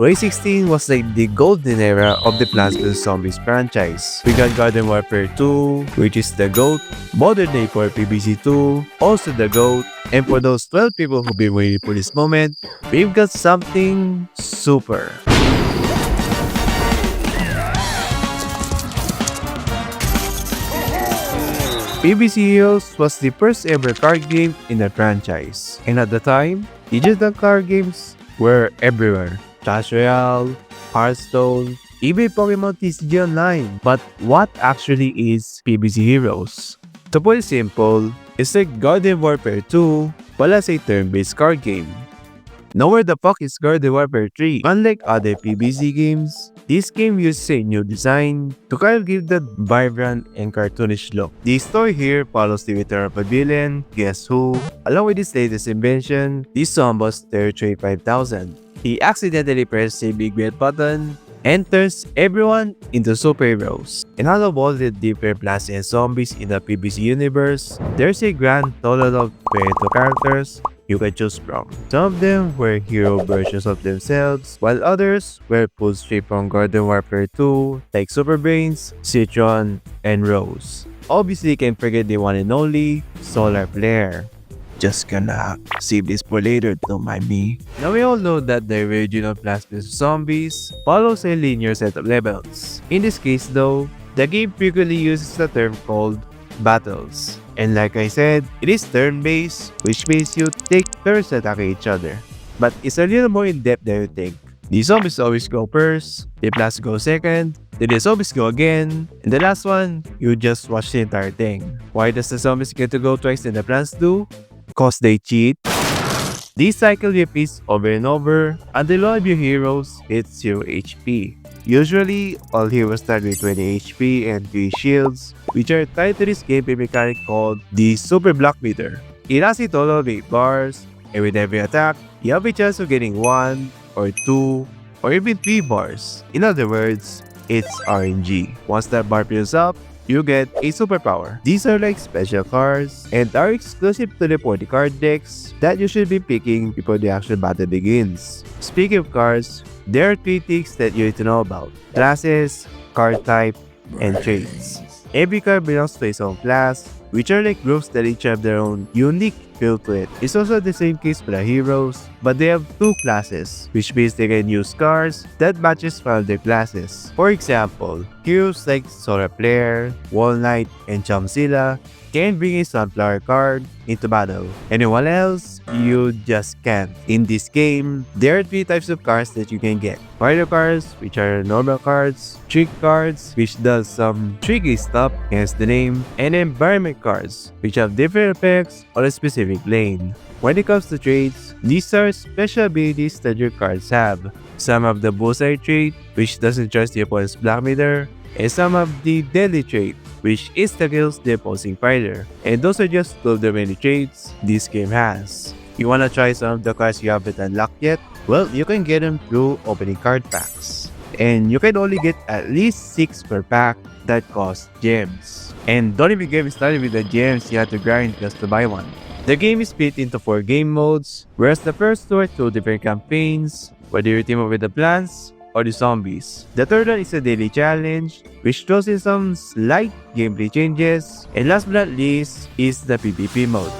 2016 was like the golden era of the Plants vs. Zombies franchise. We got Garden Warfare 2, which is the GOAT, Modern Day for PvZ 2, also the GOAT, and for those 12 people who've been waiting for this moment, we've got something super. PvZ Heroes was the first ever card game in the franchise, and at the time, digital card games were everywhere. Clash Royale, Hearthstone, even Pokemon TCG Online. But what actually is PvZ Heroes? To put it simple, it's like Garden Warfare 2, but as a turn-based card game. Now where the fuck is Garden Warfare 3? Unlike other PvZ games, this game uses a new design to kind of give that vibrant and cartoonish look. The story here follows the return of a villain, Guess Who, along with his latest invention, the Zombos Territory 5000. He accidentally presses a big red button and turns everyone into superheroes. And out of all the different plants and zombies in the PvZ universe, there's a grand total of 22 characters you can choose from. Some of them were hero versions of themselves, while others were pulled straight from Garden Warfare 2 like Superbrains, Citron, and Rose. Obviously, you can't forget the one and only Solar Flare. Just gonna save this for later, don't mind me. Now we all know that the original Plants vs. Zombies follows a linear set of levels. In this case though, the game frequently uses the term called battles. And like I said, it is turn-based, which means you take turns attacking each other. But it's a little more in-depth than you think. The zombies always go first, the plants go second, then the zombies go again, and the last one, you just watch the entire thing. Why does the zombies get to go twice than the plants do? Cause they cheat. This cycle repeats over and over until all of your heroes hit 0 HP. Usually, all heroes start with 20 HP and 3 shields, which are tied to this gameplay mechanic called the Super Block Meter. It has a total of 8 bars, and with every attack, you have a chance of getting 1 or 2 or even 3 bars. In other words, it's RNG. Once that bar fills up, you get a superpower. These are like special cards and are exclusive to the 40 card decks that you should be picking before the actual battle begins. Speaking of cards, there are 3 things that you need to know about: classes, card type, and traits. Every card belongs to its own class, which are like groups that each have their own unique feel to it. It's also the same case for the heroes, but they have 2 classes, which means they can use cards that matches one of their classes. For example, heroes like Solar Flare, Wall Knight, and Chumzilla can bring a Sunflower card into battle. Anyone else, you just can't. In this game, there are 3 types of cards that you can get: fighter cards, which are normal cards; trick cards, which does some tricky stuff, hence the name; and environment cards, which have different effects on a specific lane. When it comes to traits, these are special abilities that your cards have. Some have the Bullseye trait, which doesn't trust the opponent's black meter, and some have the Deadly trait, which insta-kills the opposing fighter. And those are just 2 of the many traits this game has. You wanna try some of the cards you haven't unlocked yet? Well, you can get them through opening card packs. And you can only get at least 6 per pack that cost gems. And don't even get me started with the gems you have to grind just to buy one. The game is split into 4 game modes, whereas the first 2 are 2 different campaigns, whether you team up with the plants or the zombies. The third one is a daily challenge, which throws in some slight gameplay changes. And last but not least is the PvP mode.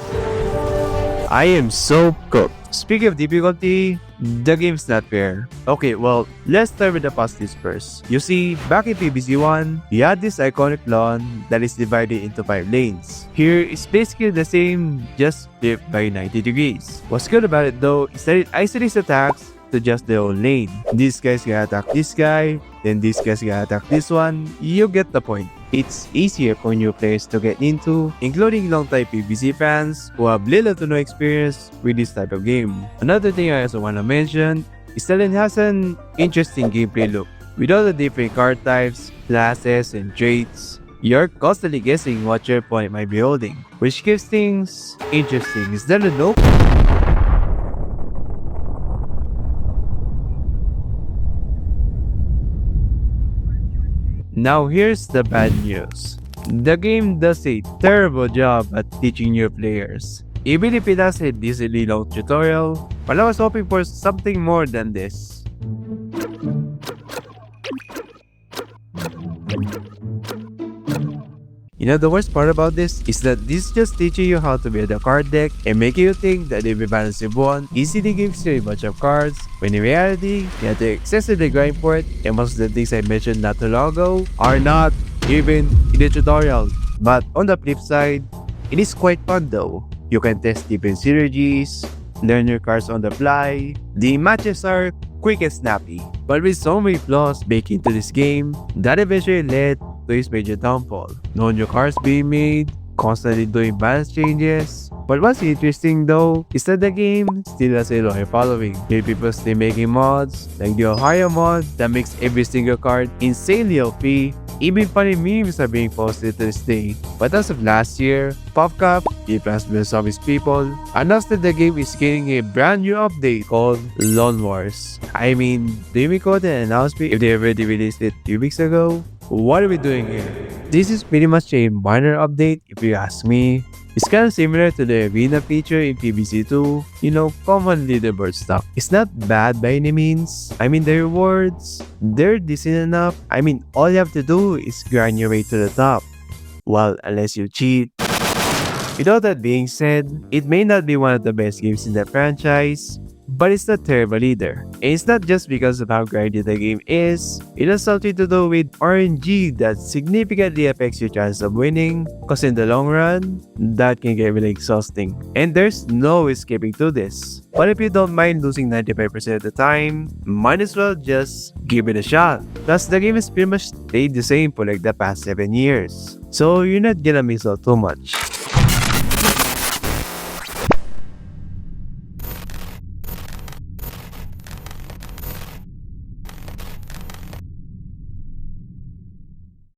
I am so cooked. Speaking of difficulty, the game's not fair. Okay, well, let's start with the positives first. You see, back in PvZ 1, you had this iconic lawn that is divided into 5 lanes. Here, it's basically the same, just flipped by 90 degrees. What's good about it though is that it isolates attacks to just their own lane. This guy's gonna attack this guy, then this guy's gonna attack this one. You get the point. It's easier for new players to get into, including long-time PvZ fans who have little to no experience with this type of game. Another thing I also wanna mention is that it has an interesting gameplay look. With all the different card types, classes, and traits, you're constantly guessing what your opponent might be holding, which keeps things interesting. Is that a nope? Now here's the bad news. The game does a terrible job at teaching new players. Even if it has a decently long tutorial, but I was hoping for something more than this. You know, the worst part about this is that this just teaching you how to build a card deck and making you think that if you balance one easily gives you a bunch of cards, when in reality, you have to excessively grind for it, and most of the things I mentioned not too long ago are not even in the tutorial. But on the flip side, it is quite fun though. You can test different synergies, learn your cards on the fly. The matches are quick and snappy, but with so many flaws baked into this game, that eventually led to its major downfall. Knowing your cards being made, constantly doing balance changes. But what's interesting though is that the game still has a loyal following, with people still making mods, like the Ohio mod that makes every single card insanely OP. Even funny memes are being posted to this day. But as of last year, PopCap, the Plasma Zombies people, announced that the game is getting a brand new update called Warz. I mean, do you recall the announcement if they already released it 2 weeks ago? What are we doing here? This is pretty much a minor update if you ask me. It's kind of similar to the arena feature in PvZ 2, you know, common leaderboard stuff. It's not bad by any means. I mean, the rewards, they're decent enough. I mean, all you have to do is grind your way to the top. Well, unless you cheat. With all that being said, it may not be one of the best games in the franchise, but it's not terrible either. And it's not just because of how grindy the game is, it has something to do with RNG that significantly affects your chance of winning, cause in the long run, that can get really exhausting. And there's no escaping to this. But if you don't mind losing 95% of the time, might as well just give it a shot. Plus, the game has pretty much stayed the same for like the past 7 years. So you're not gonna miss out too much.